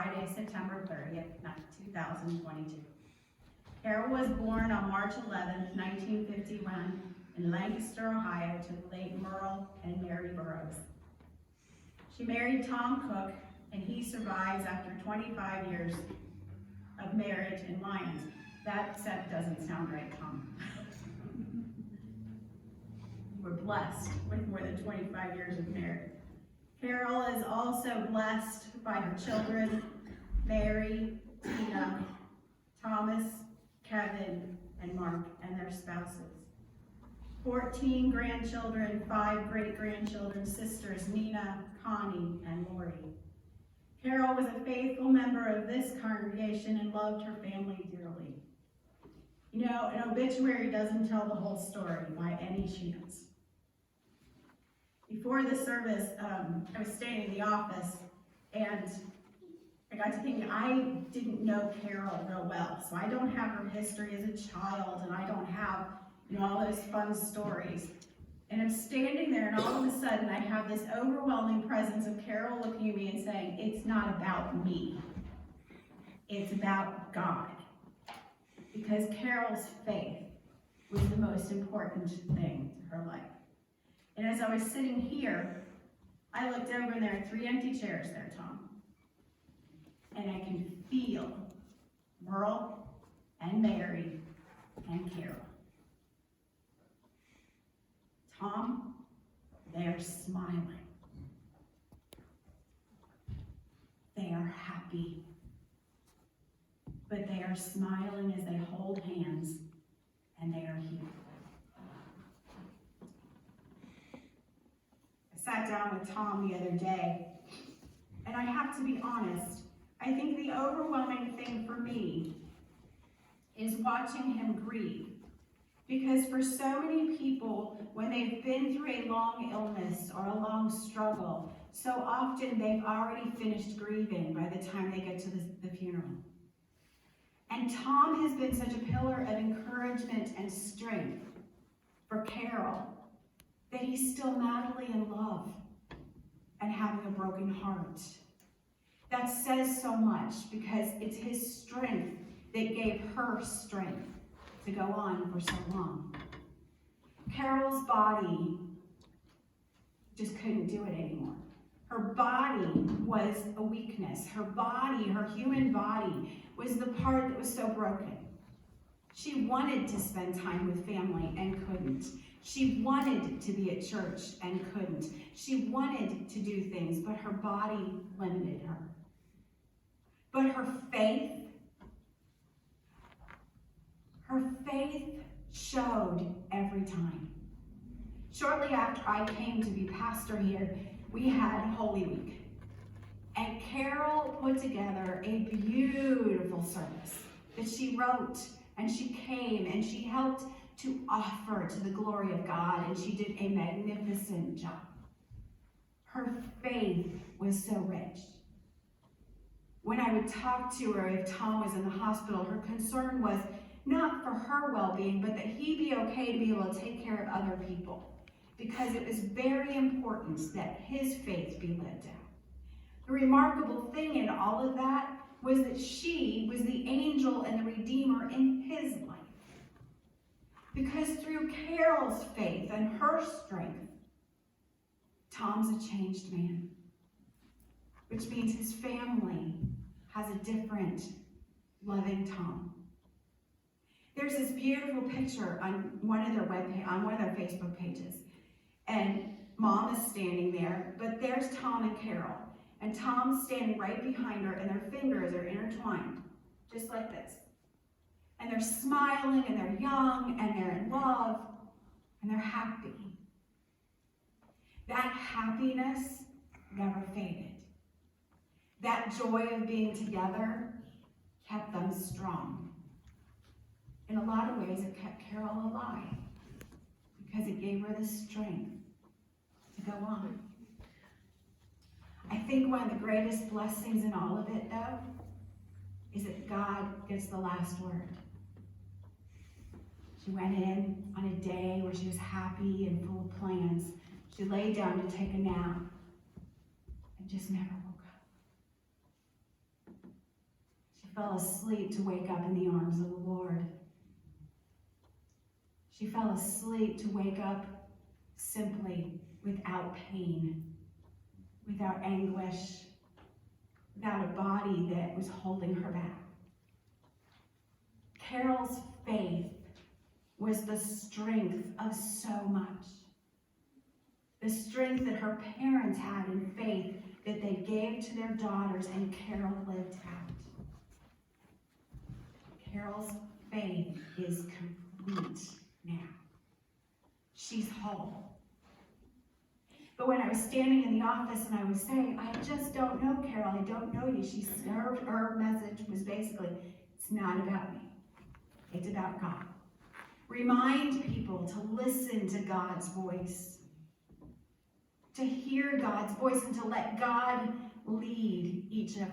Friday, September 30th, 2022. Carol was born on March 11th, 1951 in Lancaster, Ohio to the late Merle and Mary Burroughs. She married Tom Cook, and he survives after 25 years of marriage in Lyons. That doesn't sound right, Tom. We're blessed with more than 25 years of marriage. Carol is also blessed by her children, Mary, Tina, Thomas, Kevin, and Mark, and their spouses. 14 grandchildren, 5 great-grandchildren, sisters, Nina, Connie, and Lori. Carol was a faithful member of this congregation and loved her family dearly. You know, an obituary doesn't tell the whole story by any chance. Before the service, I was staying in the office, and I got to thinking, I didn't know Carol real well, so I don't have her history as a child, and I don't have, all those fun stories. And I'm standing there, and all of a sudden, I have this overwhelming presence of Carol looking at me and saying, it's not about me. It's about God. Because Carol's faith was the most important thing to her life. And as I was sitting here, I looked over and there are 3 empty chairs there, Tom. And I can feel Merle and Mary and Carol. Tom, they're smiling. They are happy. But they are smiling as they hold hands, and they are here. I sat down with Tom the other day, and I have to be honest, I think the overwhelming thing for me is watching him grieve. Because for so many people, when they've been through a long illness or a long struggle, so often they've already finished grieving by the time they get to the funeral. And Tom has been such a pillar of encouragement and strength for Carol that he's still madly in love and having a broken heart. That says so much because it's his strength that gave her strength to go on for so long. Carol's body just couldn't do it anymore. Her body was a weakness. Her body, her human body, was the part that was so broken. She wanted to spend time with family and couldn't. She wanted to be at church and couldn't. She wanted to do things, but her body limited her. But her faith showed every time. Shortly after I came to be pastor here, we had Holy Week. And Carol put together a beautiful service that she wrote, and she came and she helped to offer to the glory of God, and she did a magnificent job. Her faith was so rich. When I would talk to her if Tom was in the hospital, her concern was not for her well-being, but that he be okay to be able to take care of other people. Because it was very important that his faith be lived out. The remarkable thing in all of that was that she was the angel and the redeemer in his life. Because through Carol's faith and her strength, Tom's a changed man. Which means his family has a different, loving Tom. There's this beautiful picture on one of their Facebook pages. And Mom is standing there, but there's Tom and Carol. And Tom's standing right behind her, and their fingers are intertwined, just like this. And they're smiling, and they're young, and they're in love, and they're happy. That happiness never faded. That joy of being together kept them strong. In a lot of ways, it kept Carol alive because it gave her the strength to go on. I think one of the greatest blessings in all of it, though, is that God gets the last word. She went in on a day where she was happy and full of plans. She laid down to take a nap and just never woke up. fell asleep to wake up in the arms of the Lord. She fell asleep to wake up simply without pain, without anguish, without a body that was holding her back. Carol's faith was the strength of so much. The strength that her parents had in faith that they gave to their daughters, and Carol lived out. Carol's faith is complete now. She's whole. But when I was standing in the office and I was saying, I just don't know, Carol, I don't know you, her message was basically, it's not about me. It's about God. Remind people to listen to God's voice, to hear God's voice, and to let God lead each of us.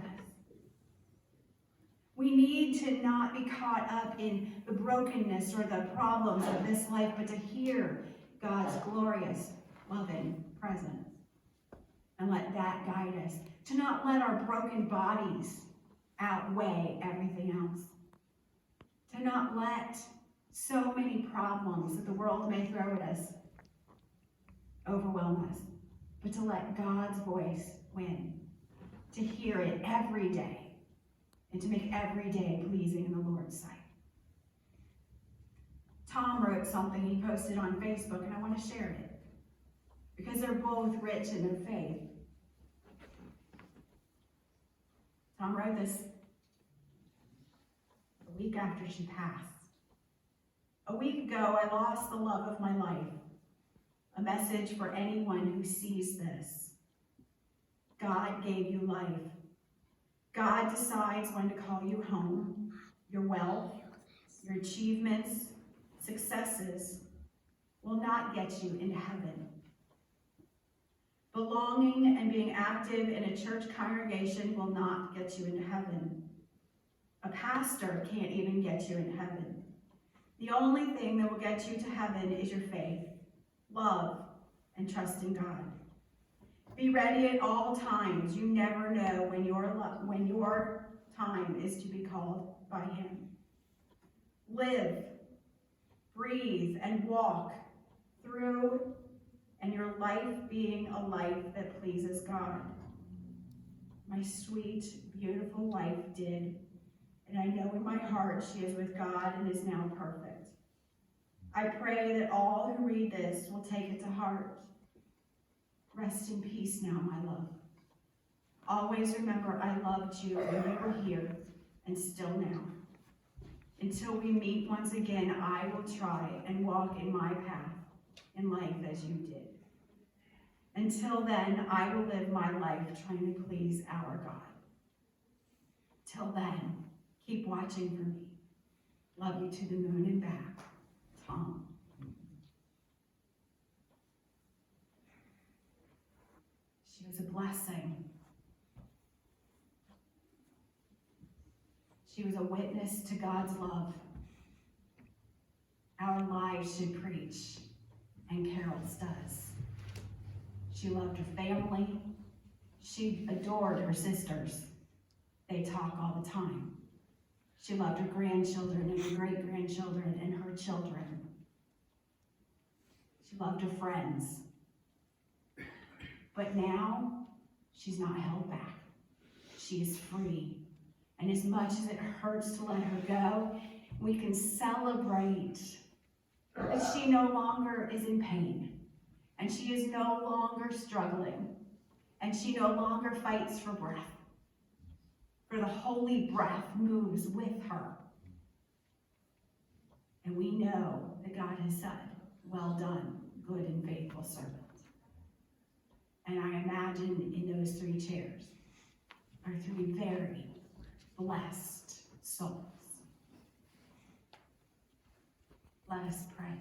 We need to not be caught up in the brokenness or the problems of this life, but to hear God's glorious, loving presence. And let that guide us. To not let our broken bodies outweigh everything else. To not let so many problems that the world may throw at us overwhelm us. But to let God's voice win. To hear it every day. And to make every day pleasing in the Lord's sight. Tom wrote something he posted on Facebook, and I want to share it. Because they're both rich in their faith. Tom wrote this a week after she passed. A week ago, I lost the love of my life. A message for anyone who sees this. God gave you life. God decides when to call you home. Your wealth, your achievements, successes will not get you into heaven. Belonging and being active in a church congregation will not get you into heaven. A pastor can't even get you into heaven. The only thing that will get you to heaven is your faith, love, and trust in God. Be ready at all times. You never know when your time is to be called by Him. Live, breathe, and walk through, and your life being a life that pleases God. My sweet, beautiful wife did, and I know in my heart she is with God and is now perfect. I pray that all who read this will take it to heart. Rest in peace now, my love. Always remember I loved you when you were here, and still now. Until we meet once again, I will try and walk in my path in life as you did. Until then, I will live my life trying to please our God. Till then, keep watching for me. Love you to the moon and back. Tom. She was a blessing. She was a witness to God's love. Our lives should preach, and Carol's does. She loved her family. She adored her sisters. They talk all the time. She loved her grandchildren and her great-grandchildren and her children. She loved her friends. But now, she's not held back. She is free. And as much as it hurts to let her go, we can celebrate that she no longer is in pain. And she is no longer struggling. And she no longer fights for breath. For the holy breath moves with her. And we know that God has said, well done, good and faithful servant. And I imagine in those 3 chairs are 3 very blessed souls. Let us pray.